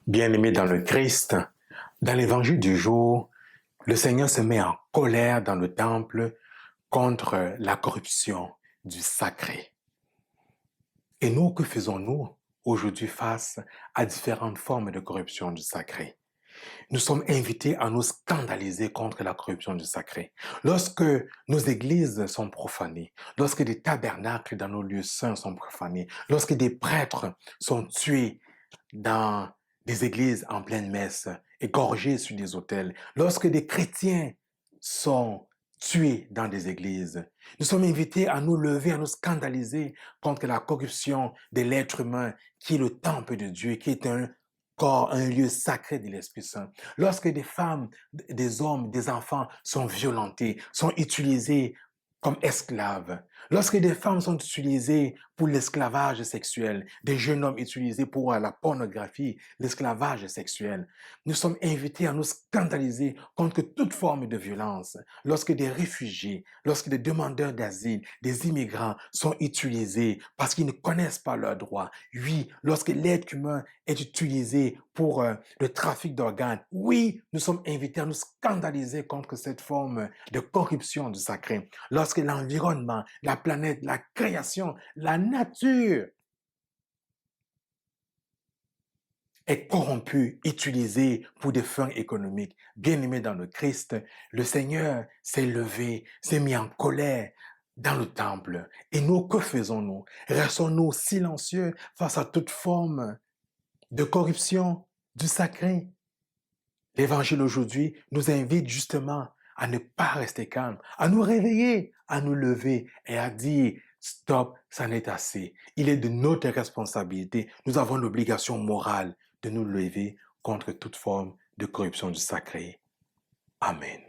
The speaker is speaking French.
Bien-aimés dans le Christ, dans l'évangile du jour, le Seigneur se met en colère dans le temple contre la corruption du sacré. Et nous, que faisons-nous aujourd'hui face à différentes formes de corruption du sacré? Nous sommes invités à nous scandaliser contre la corruption du sacré. Lorsque nos églises sont profanées, lorsque des tabernacles dans nos lieux saints sont profanés, lorsque des prêtres sont tués dans des églises en pleine messe, égorgés sur des autels, lorsque des chrétiens sont tués dans des églises, nous sommes invités à nous lever, à nous scandaliser contre la corruption de l'être humain qui est le temple de Dieu, qui est un corps, un lieu sacré de l'Esprit Saint. Lorsque des femmes, des hommes, des enfants sont violentés, sont utilisés comme esclaves, lorsque des femmes sont utilisées pour l'esclavage sexuel, des jeunes hommes utilisés pour la pornographie, l'esclavage sexuel, nous sommes invités à nous scandaliser contre toute forme de violence. Lorsque des réfugiés, lorsque des demandeurs d'asile, des immigrants sont utilisés parce qu'ils ne connaissent pas leurs droits. Oui, lorsque l'être humain est utilisé pour le trafic d'organes. Oui, nous sommes invités à nous scandaliser contre cette forme de corruption du sacré. Lorsque l'environnement, la planète, la création, la nature est corrompue, utilisée pour des fins économiques. Bien-aimé dans le Christ, le Seigneur s'est levé, s'est mis en colère dans le temple. Et nous, que faisons-nous? Restons-nous silencieux face à toute forme de corruption du sacré? L'Évangile aujourd'hui nous invite justement à ne pas rester calme, à nous réveiller, à nous lever et à dire stop, ça n'est assez. Il est de notre responsabilité, nous avons l'obligation morale de nous lever contre toute forme de corruption du sacré. Amen.